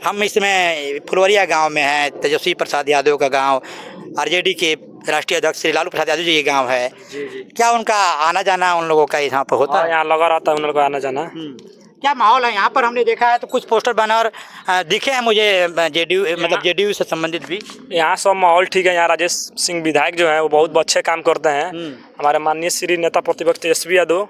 हम इसमें फुलवरिया गांव में हैं, तेजस्वी प्रसाद यादव का गांव, आरजेडी के राष्ट्रीय अध्यक्ष श्री लालू प्रसाद यादव जी ये गांव है। जी जी। क्या उनका आना जाना उन लोगों का यहाँ पर होता हाँ, है? यहाँ लगा रहता है उन लोगों का आना जाना। क्या माहौल है यहाँ पर? हमने देखा है तो कुछ पोस्टर बैनर दिखे हैं मुझे, जेडीयू मतलब जेडीयू से संबंधित भी। यहाँ सब माहौल ठीक है। यहाँ राजेश सिंह विधायक जो हैं वो बहुत अच्छे काम करते हैं। हमारे माननीय श्री नेता प्रतिपक्ष तेजस्वी यादव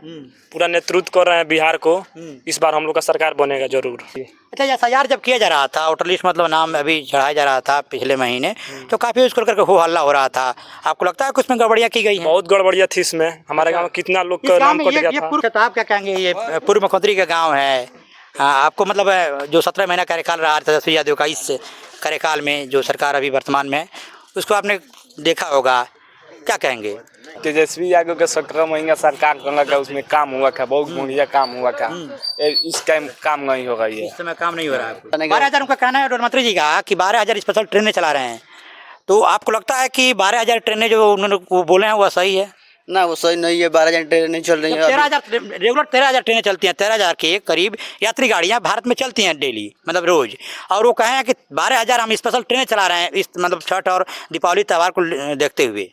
पूरा नेतृत्व कर रहे हैं बिहार को। इस बार हम लोग का सरकार बनेगा जरूर। अच्छा, एफआईआर जब किया जा रहा था, वोटर लिस्ट मतलब नाम अभी चढ़ाया जा रहा था पिछले महीने, तो काफ़ी उसको करके हो हल्ला हो रहा था। आपको लगता है कुछ में गड़बड़ियाँ की गई हैं? बहुत गड़बड़ियाँ थी इसमें। हमारे गाँव में कितना लोग का नाम कट गया था। तो आप क्या कहेंगे, ये पूर्व मुख्यमंत्री का गाँव है, आपको मतलब जो 17 महीना कार्यकाल रहा तेजस्वी यादव का, इस कार्यकाल में जो सरकार अभी वर्तमान में उसको आपने देखा होगा, क्या कहेंगे? तेजस्वी यादव का 17 महीना सरकार का उसमें काम हुआ था, बहुत बढ़िया काम हुआ था। इस टाइम काम नहीं होगा, ये इस समय काम नहीं हो रहा है। 12,000 उनका कहना है मंत्री जी का कि 12,000 स्पेशल ट्रेनें चला रहे हैं, तो आपको लगता है कि 12,000 ट्रेनें जो उन्होंने वो बोले हैं वह सही है? ना, वो सही नहीं है। 12,000 ट्रेनें नहीं चल रही है। 13,000 रेगुलर 13,000 ट्रेनें चलती हैं, 13,000 के करीब यात्री गाड़ियां भारत में चलती हैं डेली, मतलब रोज। और वो कहें कि 12,000 हम स्पेशल ट्रेनें चला रहे हैं इस मतलब छठ और दीपावली त्यौहार को देखते हुए।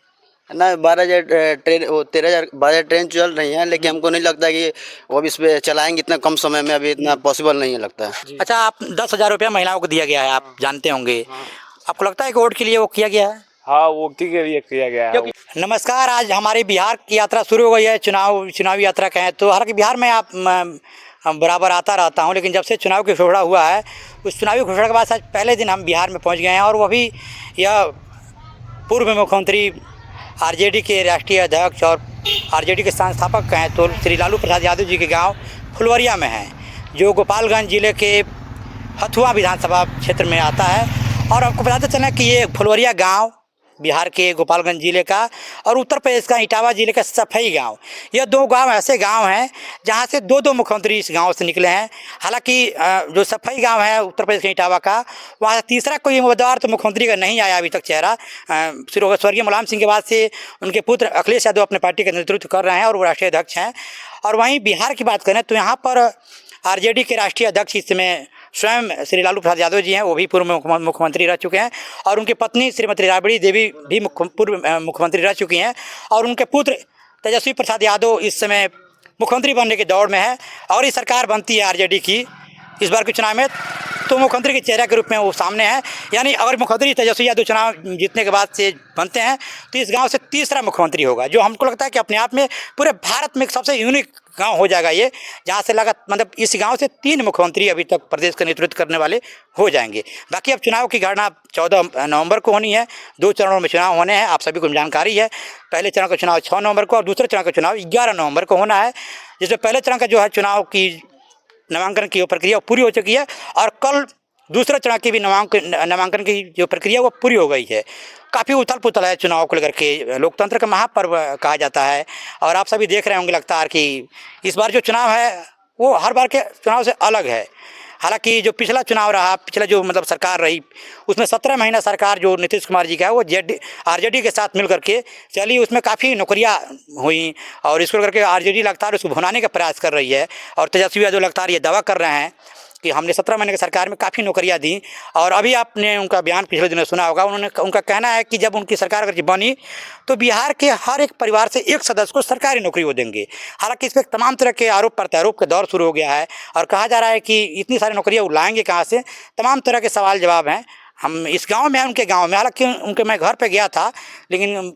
ना, 12,000 ट्रेन, वो 12,000 ट्रेन चल रही हैं, लेकिन हमको नहीं लगता कि वो अब इस पर चलाएंगे इतना कम समय में, अभी इतना पॉसिबल नहीं है लगता है। अच्छा, आप 10,000 रुपया महिलाओं को दिया गया है, आप जानते होंगे। आपको लगता है कि वोट के लिए वो किया गया है? हाँ, वोट के लिए किया गया है। नमस्कार, आज हमारे बिहार की यात्रा शुरू हो गई है, चुनावी यात्रा कहें तो। हालांकि बिहार में आप बराबर आता रहता हूं, लेकिन जब से चुनाव की घोषणा हुआ है, उस चुनावी घोषणा के बाद आज पहले दिन हम बिहार में पहुंच गए हैं। और वो भी यह पूर्व मुख्यमंत्री, आरजेडी के राष्ट्रीय अध्यक्ष और आरजेडी के संस्थापक कहें तो श्री लालू प्रसाद यादव जी के गाँव फुलवरिया में है, जो गोपालगंज जिले के हथुआ विधानसभा क्षेत्र में आता है। और आपको बताते चलें कि ये फुलवरिया गाँव बिहार के गोपालगंज जिले का और उत्तर प्रदेश का इटावा जिले का सफई गांव, यह दो गांव ऐसे गांव हैं जहां से दो मुख्यमंत्री इस गांव से निकले हैं। हालांकि जो सफई गांव है उत्तर प्रदेश के इटावा का, वहाँ तीसरा कोई उम्मीदवार तो मुख्यमंत्री का नहीं आया अभी तक चेहरा। स्वर्गीय मुलायम सिंह के बाद से उनके पुत्र अखिलेश यादव अपने पार्टी का नेतृत्व कर रहे हैं और वो राष्ट्रीय अध्यक्ष हैं। और वहीं बिहार की बात करें तो यहाँ पर आरजेडी के राष्ट्रीय अध्यक्ष इस समय स्वयं श्री लालू प्रसाद यादव जी हैं, वो भी पूर्व मुख्यमंत्री रह चुके हैं। और उनकी पत्नी श्रीमती राबड़ी देवी भी पूर्व मुख्यमंत्री रह चुकी हैं। और उनके पुत्र तेजस्वी प्रसाद यादव इस समय मुख्यमंत्री बनने की दौड़ में है। और ये सरकार बनती है आरजेडी की इस बार के चुनाव में, तो मुख्यमंत्री के चेहरे के रूप में वो सामने है। यानी अगर मुख्यमंत्री तेजस्वी यादव चुनाव जीतने के बाद से बनते हैं तो इस गांव से तीसरा मुख्यमंत्री होगा, जो हमको लगता है कि अपने आप में पूरे भारत में एक सबसे यूनिक गांव हो जाएगा ये, जहां से लगा मतलब इस गांव से 3 मुख्यमंत्री अभी तक प्रदेश का नेतृत्व करने वाले हो जाएंगे। बाकी अब चुनाव की गणना 14 नवंबर को होनी है। 2 चरणों में चुनाव होने हैं, आप सभी को जानकारी है। पहले चरण का चुनाव 6 नवंबर को और दूसरे चरण का चुनाव 11 नवंबर को होना है, जिसमें पहले चरण का जो है चुनाव की नामांकन की प्रक्रिया पूरी हो चुकी है। और कल दूसरे चरण की भी नामांकन की जो प्रक्रिया वो पूरी हो गई है। काफ़ी उथल पुथल है चुनाव को लेकर के, लोकतंत्र का महापर्व कहा जाता है। और आप सभी देख रहे होंगे लगता है कि इस बार जो चुनाव है वो हर बार के चुनाव से अलग है। हालांकि जो पिछला चुनाव रहा, पिछला जो मतलब सरकार रही, उसमें 17 महीना सरकार जो नीतीश कुमार जी का है वो आरजेडी के साथ मिल करके चली, उसमें काफ़ी नौकरियां हुई। और इसको करके आरजेडी लगातार उसको भुनाने का प्रयास कर रही है। और तेजस्वी यादव लगातार ये दावा कर रहे हैं कि हमने 17 महीने की सरकार में काफ़ी नौकरियां दी। और अभी आपने उनका बयान पिछले दिनों सुना होगा, उनका कहना है कि जब उनकी सरकार अगर बनी तो बिहार के हर एक परिवार से एक सदस्य को सरकारी नौकरी वो देंगे। हालांकि इस पर तमाम तरह के आरोप प्रत्यारोप का दौर शुरू हो गया है और कहा जा रहा है कि इतनी सारी नौकरियां वो लाएंगे कहाँ से, तमाम तरह के सवाल जवाब हैं। हम इस गांव में हैं, उनके गांव में, हालांकि उनके मैं घर पे गया था, लेकिन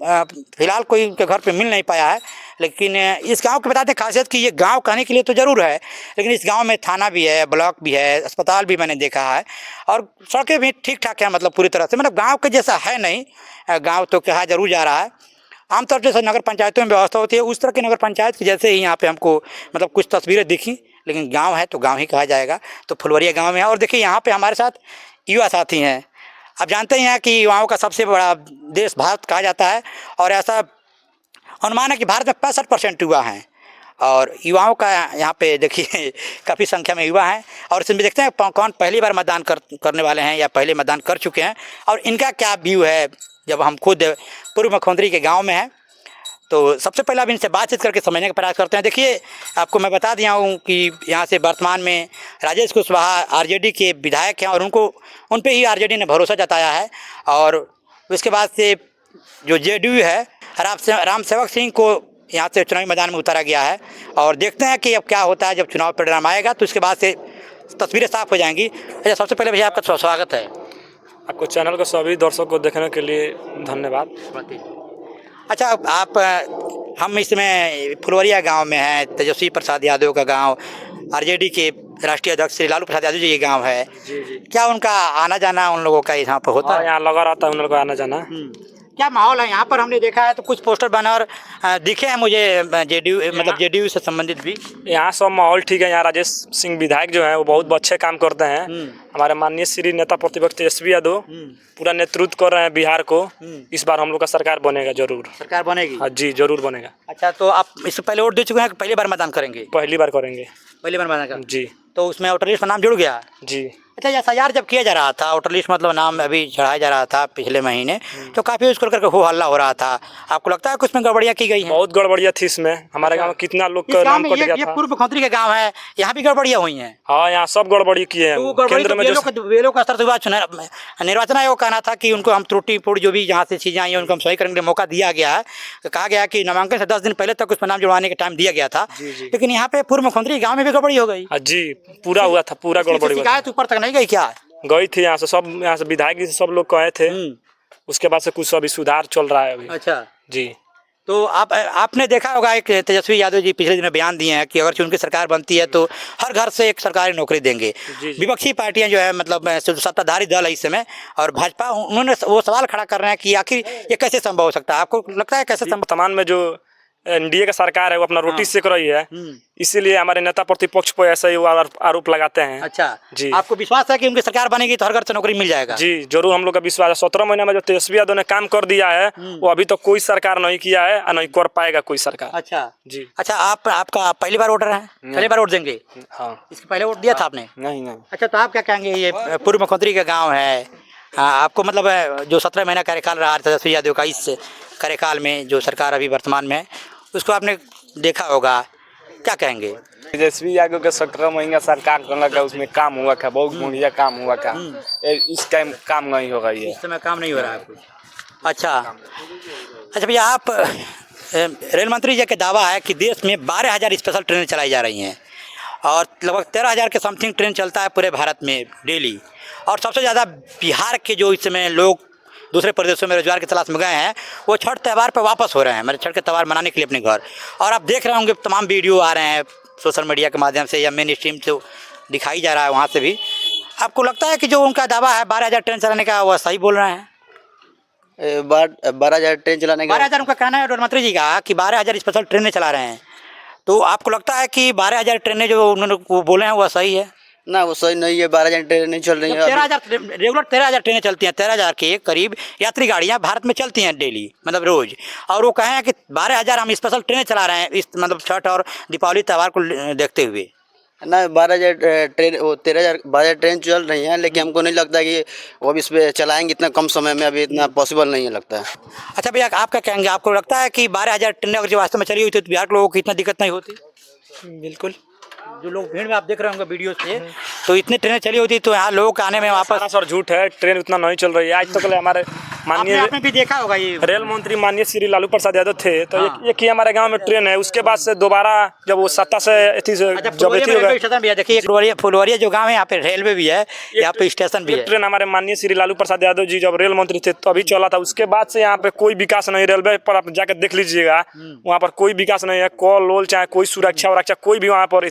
फिलहाल कोई उनके घर पे मिल नहीं पाया है। लेकिन इस गांव की बताते खासियत कि ये गांव कहने के लिए तो ज़रूर है, लेकिन इस गांव में थाना भी है, ब्लॉक भी है, अस्पताल भी मैंने देखा है और सड़कें भी ठीक ठाक हैं, मतलब पूरी तरह से, मतलब गाँव के जैसा है नहीं। गाँव तो कहा जरूर जा रहा है। आमतौर पर जैसे नगर पंचायतों में व्यवस्था होती है उस तरह की नगर पंचायत की जैसे ही यहाँ पे हमको मतलब कुछ तस्वीरें दिखी, लेकिन गाँव है तो गाँव ही कहा जाएगा। तो फुलवरिया गाँव में है। और देखिए यहाँ पे हमारे साथ युवा साथी हैं। आप जानते हैं कि युवाओं का सबसे बड़ा देश भारत कहा जाता है और ऐसा अनुमान है कि भारत में 65% युवा हैं। और युवाओं का यहाँ पे देखिए काफ़ी संख्या में युवा हैं। और इसमें देखते हैं कौन पहली बार मतदान करने वाले हैं या पहले मतदान कर चुके हैं और इनका क्या व्यू है। जब हम खुद पूर्व मुख्यमंत्री के गांव में हैं तो सबसे पहले अब इनसे बातचीत करके समझने का प्रयास करते हैं। देखिए, आपको मैं बता दिया हूँ कि यहाँ से वर्तमान में राजेश कुशवाहा आरजेडी के विधायक हैं और उन पे ही आरजेडी ने भरोसा जताया है। और उसके बाद से जो जेडीयू है, राम सेवक सिंह को यहाँ से चुनावी मैदान में उतारा गया है और देखते हैं कि अब क्या होता है। जब चुनाव परिणाम आएगा तो उसके बाद से तस्वीरें साफ हो जाएंगी। अच्छा, सबसे पहले भैया आपका स्वागत है। आपको चैनल को सभी दर्शकों को देखने के लिए धन्यवाद। अच्छा, हम इसमें फुलवरिया गांव में हैं, तेजस्वी प्रसाद यादव का गांव, आरजेडी के राष्ट्रीय अध्यक्ष श्री लालू प्रसाद यादव जी ये गांव है। क्या उनका आना जाना उन लोगों का यहाँ पर होता है? यहाँ लगा रहता है उन लोगों का आना जाना। क्या माहौल है यहाँ पर? हमने देखा है तो कुछ पोस्टर बैनर दिखे हैं मुझे जेडीयू से संबंधित भी। यहाँ सब माहौल ठीक है। यहाँ राजेश सिंह विधायक जो हैं वो बहुत अच्छे काम करते हैं। हमारे माननीय श्री नेता प्रतिपक्ष तेजस्वी यादव पूरा नेतृत्व कर रहे हैं बिहार को। इस बार हम लोग का सरकार बनेगा, जरूर सरकार बनेगी। हाँ जी, जरूर बनेगा। अच्छा, तो आप इससे पहले वोट दे चुके हैं कि पहली बार मतदान करेंगे? पहली बार करेंगे। पहली बार मतदान करेंगे जी। तो उसमें वोटर लिस्ट में नाम जुड़ गया? जी। अच्छा, एसआईआर जब किया जा रहा था, वोटर लिस्ट मतलब नाम अभी चढ़ाया जा रहा था पिछले महीने, तो काफ़ी उसको लेकर हो हल्ला हो रहा था। आपको लगता है कि उसमें गड़बड़ियाँ की गई हैं? बहुत गड़बड़ियाँ थी इसमें। हमारे गाँव में कितना लोग इस का गाँव नाम में कट गया ये था। पूर्व मुख्यमंत्री का गाँव है, यहाँ भी गड़बड़ियाँ हुई हैं। हाँ, यहाँ सब गड़बड़ी किए हैं। तो गड़बड़ी केंद्र में जो वेलों का स्तर से हुआ, निर्वाचन आयोग कहना था कि उनको हम त्रुटिपूर्ण जो भी यहाँ से चीज़ें आई हैं उनको हम सही करने के लिए मौका दिया गया है। तो कहा गया कि नामांकन से 10 दिन पहले तक उसमें नाम जुड़वाने का टाइम दिया गया था, लेकिन यहाँ पे पूर्व मुख्यमंत्री गाँव में भी गड़बड़ी हो गई। जी, पूरा हुआ था, पूरा गड़बड़ी हुआ था। शिकायत ऊपर तक नहीं गई क्या? गई थी यहाँ से, सब यहाँ से विधायक जी से सब लोग कहे थे। उसके बाद से कुछ अभी सुधार चल रहा है अभी। अच्छा जी। तो आपने देखा होगा एक तेजस्वी यादव जी पिछले दिन में बयान दिए हैं कि अगर उनकी सरकार बनती है तो हर घर से एक सरकारी नौकरी देंगे। विपक्षी पार्टियां जो है, मतलब सत्ताधारी दल है इस समय और भाजपा, उन्होंने वो सवाल खड़ा कर रहे हैं कि आखिर ये कैसे संभव हो सकता है? आपको लगता है कैसे संभव? वर्तमान में जो एनडीए का सरकार है वो अपना रोटी सेक रही है, इसीलिए हमारे नेता प्रतिपक्ष पर ऐसा ही आरोप लगाते हैं। अच्छा जी। आपको विश्वास है कि उनकी सरकार बनेगी तो हर घर से नौकरी मिल जाएगा? जी, जरूर, हम लोग का विश्वास है। 17 महीने में जो तेजस्वी यादव ने काम कर दिया है वो अभी तो कोई सरकार नहीं किया है और नहीं कर पाएगा कोई सरकार। अच्छा जी। अच्छा, आपका पहली बार वोटर है? पहली बार वोट देंगे? हाँ। इसके पहले वोट दिया था आपने? नहीं। अच्छा, तो आप क्या कहेंगे, ये पूर्व मुख्यमंत्री का गाँव है, आपको मतलब जो 17 महीना कार्यकाल रहा तेजस्वी यादव का, इस कार्यकाल में जो सरकार अभी वर्तमान में है उसको आपने देखा होगा, क्या कहेंगे? तेजस्वी यादव के 17 महीना सरकार का उसमें काम हुआ था, बहुत बढ़िया काम हुआ था। इस टाइम काम नहीं हो रही है, इस समय काम नहीं हो रहा है कुछ। अच्छा भैया, आप रेल मंत्री जी का दावा है कि देश में 12,000 स्पेशल ट्रेनें चलाई जा रही हैं और लगभग 13,000 के समथिंग ट्रेन चलता है पूरे भारत में डेली। और सबसे ज़्यादा बिहार के जो इस समय लोग दूसरे प्रदेशों में रोजगार की तलाश में गए हैं वो छठ त्यौहार पर वापस हो रहे हैं, छठ के त्यौहार मनाने के लिए अपने घर। और आप देख रहे होंगे तमाम वीडियो आ रहे हैं सोशल मीडिया के माध्यम से या मेन स्ट्रीम से दिखाई जा रहा है वहाँ से भी। आपको लगता है कि जो उनका दावा है 12,000 ट्रेन चलाने का, वह सही बोल रहे हैं? 12,000 ट्रेन चलाने का 12,000 उनका कहना है रेल मंत्री जी का कि 12,000 स्पेशल ट्रेनें चला रहे हैं। तो आपको लगता है कि 12,000 ट्रेनें जो उन्होंने बोले हैं वह सही है? ना, वो सही नहीं है। 12,000 ट्रेन नहीं चल रही है। 13,000 रेगुलर 13,000 ट्रेनें चलती हैं, 13,000 के करीब यात्री गाड़ियां भारत में चलती हैं डेली, मतलब रोज। और वो कहे हैं कि 12,000 हम स्पेशल ट्रेनें चला रहे हैं इस मतलब छठ और दीपावली त्यौहार को देखते हुए। ना, 12,000 ट्रेन, वो 12,000 ट्रेन चल रही हैं, लेकिन हमको नहीं लगता कि वो अभी इस पर चलाएंगे इतना कम समय में, अभी इतना पॉसिबल नहीं है लगता है। अच्छा भैया, आप क्या कहेंगे? आपको लगता है कि 12,000 ट्रेनें अगर जो वास्तव में चली हुई थी तो बिहार के लोगों को इतना दिक्कत नहीं होती? बिल्कुल। जो लोग भीड़ में आप देख रहे होंगे वीडियो से, तो इतनी ट्रेनें चली होती तो यहाँ लोग आने में वापस। सर झूठ है, ट्रेन उतना नहीं चल रही है आज तक। हमारे माननीय आपने भी देखा होगा, ये रेल मंत्री माननीय श्री लालू प्रसाद यादव थे तो एक ही हमारे गांव में ट्रेन है। उसके बाद से दोबारा जब वो सत्ता से जब स्टेशन भी है, देखिए फुलवरिया जो गाँव है यहाँ पे रेलवे भी है, यहाँ पे स्टेशन भी है। ट्रेन हमारे माननीय श्री लालू प्रसाद यादव जी जब रेल मंत्री थे तो अभी चला था। उसके बाद से यहाँ पे कोई विकास नहीं। रेलवे पर आप जाकर देख लीजिएगा, वहाँ पर कोई विकास नहीं है। कॉल वोल चाहे कोई सुरक्षा कोई भी वहाँ पर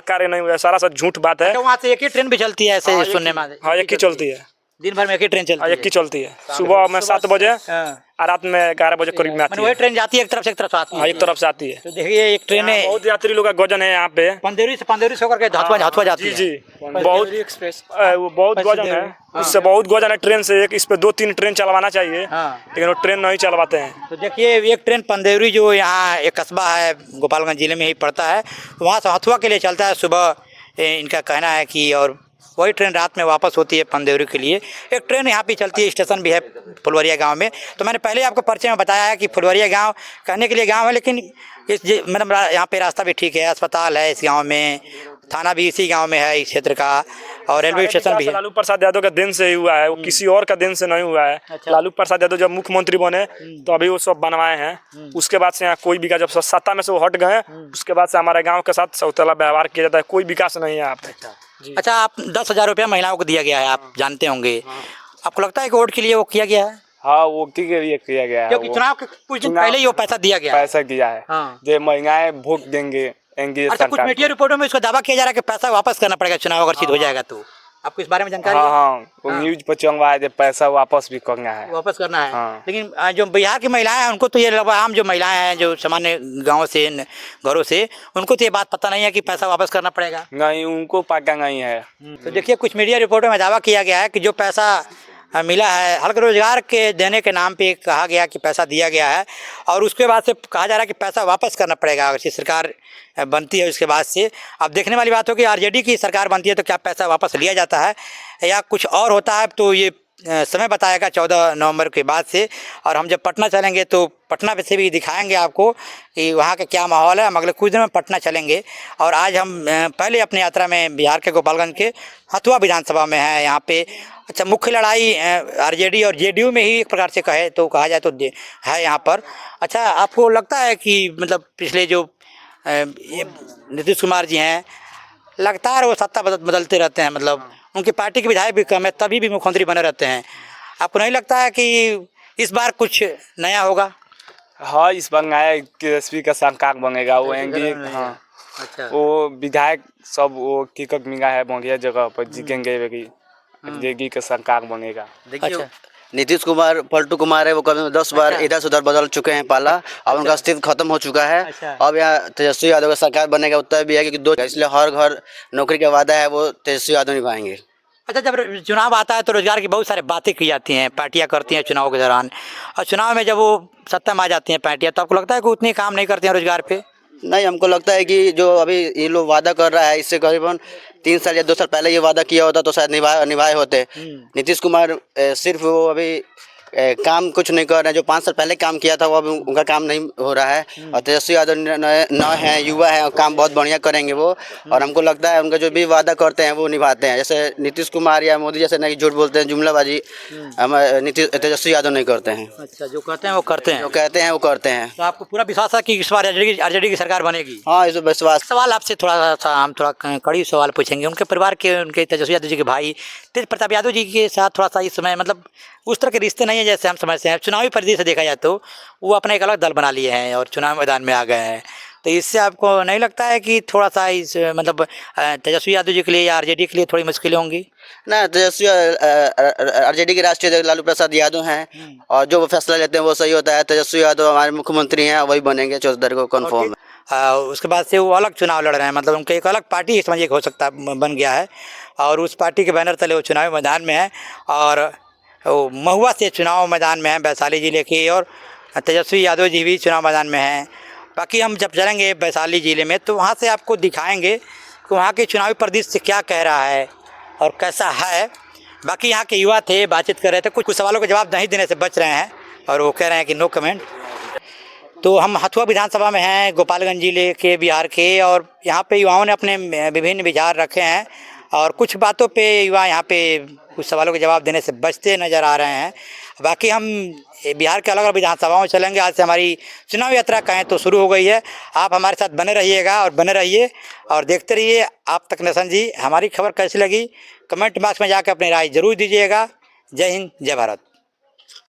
कार्य नहीं हुआ। सारा सब झूठ बात है। वहाँ से एक ही ट्रेन भी चलती है ऐसे सुनने में? हाँ, एक ही चलती है, दिन भर में एक ही ट्रेन चलती है? एक ही चलती है, सुबह में 7 बजे और रात में 11 बजे करीब में आती है। वही ट्रेन जाती है एक तरफ से एक तरफ आती है? हाँ, एक तरफ से आती है। तो देखिए एक ट्रेन है, बहुत यात्री लोग का गजन है यहाँ पे। पंदेरी से होकर के हथुआ जाती है। जी, बहुत एक्सप्रेस, वो बहुत गजन है, उससे बहुत गजन है ट्रेन से। एक इस पे 2-3 ट्रेन चलवाना चाहिए, लेकिन वो ट्रेन नहीं चलवाते हैं। तो देखिए एक ट्रेन पंदेरी जो यहाँ एक कस्बा है गोपालगंज जिले में ही पड़ता है, वहाँ से हथुआ के लिए चलता है सुबह। इनका कहना है कि और वही ट्रेन रात में वापस होती है पंदेरी के लिए। एक ट्रेन यहाँ पे चलती है, स्टेशन भी है फुलवरिया गांव में। तो मैंने पहले आपको परिचय में बताया है कि फुलवरिया गांव कहने के लिए गांव है, लेकिन मतलब यहाँ पे रास्ता भी ठीक है, अस्पताल है इस गांव में, थाना भी इसी गांव में है इस क्षेत्र का, और रेलवे स्टेशन भी है। लालू प्रसाद यादव का दिन से ही हुआ है, वो किसी और का दिन से नहीं हुआ है। अच्छा। लालू प्रसाद यादव जब मुख्यमंत्री बने तो अभी वो सब बनवाए हैं। उसके बाद से यहाँ कोई विकास, जब सत्ता में से वो हट गए उसके बाद से हमारे गाँव के साथ सौतेला व्यवहार किया जाता है, कोई विकास नहीं है यहाँ पे। अच्छा, आप 10,000 रुपया महिलाओं को दिया गया है, आप जानते होंगे। आपको लगता है कि वोट के लिए वो किया गया है? हाँ, वो के लिए किया गया है, क्योंकि वो चुनाव के कुछ दिन पहले ही वो पैसा दिया गया है। पैसा दिया है। हाँ। जो महंगाई वोट देंगे अच्छा, कुछ मीडिया रिपोर्टों में इसका दावा किया जा रहा है कि पैसा वापस करना पड़ेगा चुनाव अगर जीत हो जाएगा तो। आपको इस बारे में जानकारी हाँ है? हाँ, वो न्यूज पर चल रहा है, पैसा वापस भी करना है, वापस करना है। हाँ। लेकिन जो बिहार की महिलाएं हैं उनको तो ये आम जो महिलाएं हैं जो सामान्य गाँव से घरों से, उनको तो ये बात पता नहीं है कि पैसा वापस करना पड़ेगा। नहीं, उनको पता नहीं है। तो देखिए, कुछ मीडिया रिपोर्टों में दावा किया गया है कि जो पैसा मिला है हल्के रोजगार के देने के नाम पे कहा गया कि पैसा दिया गया है, और उसके बाद से कहा जा रहा है कि पैसा वापस करना पड़ेगा अगर ये सरकार बनती है। उसके बाद से अब देखने वाली बात हो कि आरजेडी की सरकार बनती है तो क्या पैसा वापस लिया जाता है या कुछ और होता है, तो ये समय बताएगा 14 नवंबर के बाद से। और हम जब पटना चलेंगे तो पटना पे से भी दिखाएंगे आपको कि वहाँ का क्या माहौल है। हम अगले कुछ दिन में पटना चलेंगे, और आज हम पहले अपनी यात्रा में बिहार के गोपालगंज के हथुआ विधानसभा में है। यहाँ पे अच्छा मुख्य लड़ाई आरजेडी और जेडीयू में ही एक प्रकार से कहे तो कहा जाए तो है यहाँ पर। अच्छा, आपको लगता है कि मतलब पिछले जो ये नीतीश कुमार जी हैं लगातार वो सत्ता बदलते रहते हैं, मतलब उनकी पार्टी के विधायक भी कम है तभी भी मुख्यमंत्री बने रहते हैं, आपको नहीं लगता है कि इस बार कुछ नया होगा? हाँ, इस बार नया केएसपी का सरकार बनेगा, वो एंगे। हाँ, अच्छा, वो विधायक सब वो टिकट मिला है बढ़िया जगह पर, जीतेंगे जेगी का सरकार बनेगा। देखिए नीतीश कुमार पलटू कुमार है, वो कभी 10 बार इधर से उधर बदल चुके हैं पाला, अब उनका अस्तित्व खत्म हो चुका है। अच्छा। अब यहाँ तेजस्वी यादव का सरकार बनेगा, उत्तर भी है कि 2, इसलिए हर घर नौकरी का वादा है वो तेजस्वी यादव निभाएंगे। अच्छा, जब चुनाव आता है तो रोजगार की बहुत सारी बातें की जाती हैं, पार्टियां करती हैं चुनाव के दौरान, और चुनाव में जब वो सत्ता में आ जाती हैं पार्टियां, तो आपको लगता है कि उतनी काम नहीं करती हैं रोजगार पे? नहीं, हमको लगता है कि जो अभी ये लोग वादा कर रहा है इससे करीबन 3 साल या 2 साल पहले ये वादा किया होता तो शायद निभाए होते। नीतीश कुमार सिर्फ वो अभी काम कुछ नहीं कर रहे हैं, जो 5 साल पहले काम किया था वो अभी उनका काम नहीं हो रहा है। और तेजस्वी यादव नए हैं, युवा हैं और काम बहुत बढ़िया करेंगे वो, और हमको लगता है उनका जो भी वादा करते हैं वो निभाते हैं। जैसे नीतीश कुमार या मोदी जैसे नहीं झूठ बोलते हैं, जुमलाबाजी तेजस्वी यादव नहीं करते हैं। अच्छा, जो कहते हैं वो करते हैं, जो कहते हैं वो करते हैं। तो आपको पूरा विश्वास है कि इस बार आरजेडी की सरकार बनेगी? हाँ, इस विश्वास। सवाल आपसे थोड़ा सा हम थोड़ा कड़ी सवाल पूछेंगे। उनके परिवार के, उनके तेजस्वी यादव जी के भाई तेज प्रताप यादव जी के साथ थोड़ा सा इस समय मतलब उस तरह के रिश्ते नहीं है जैसे हम समझते हैं। चुनावी परिधि से देखा जाए तो वो अपना एक अलग दल बना लिए हैं और चुनाव मैदान में आ गए हैं, तो इससे आपको नहीं लगता है कि थोड़ा सा इस मतलब तेजस्वी यादव जी के लिए या आरजेडी के लिए थोड़ी मुश्किलें होंगी? ना, तेजस्वी आरजेडी के राष्ट्रीय अध्यक्ष लालू प्रसाद यादव हैं, और जो वो फैसला लेते हैं वो सही होता है। तेजस्वी यादव हमारे मुख्यमंत्री हैं, वही बनेंगे 14 तारीख को कन्फर्म है। उसके बाद से वो अलग चुनाव लड़ रहे हैं, मतलब उनके एक अलग पार्टी समझिए हो सकता बन गया है, और उस पार्टी के बैनर तले वो चुनावी मैदान में है, और वो महुआ से चुनाव मैदान में है वैशाली जिले के, और तेजस्वी यादव जी भी चुनाव मैदान में हैं। बाकी हम जब चलेंगे वैशाली ज़िले में तो वहाँ से आपको दिखाएंगे कि वहाँ के चुनावी परिदृश्य क्या कह रहा है और कैसा है। बाकी यहाँ के युवा थे, बातचीत कर रहे थे, कुछ सवालों के जवाब नहीं देने से बच रहे हैं और वो कह रहे हैं कि नो कमेंट। तो हम हथुआ विधानसभा में हैं, गोपालगंज जिले के, बिहार के, और यहाँ पे युवाओं ने अपने विभिन्न विचार रखे हैं, और कुछ बातों पे युवा यहाँ पे कुछ सवालों के जवाब देने से बचते नज़र आ रहे हैं। बाकी हम बिहार के अलग अलग विधानसभाओं में चलेंगे। आज से हमारी चुनाव यात्रा कहें तो शुरू हो गई है। आप हमारे साथ बने रहिएगा और बने रहिए और देखते रहिए आप तक नेशन जी। हमारी खबर कैसी लगी कमेंट बॉक्स में जाकर अपनी राय जरूर दीजिएगा। जय हिंद, जय भारत।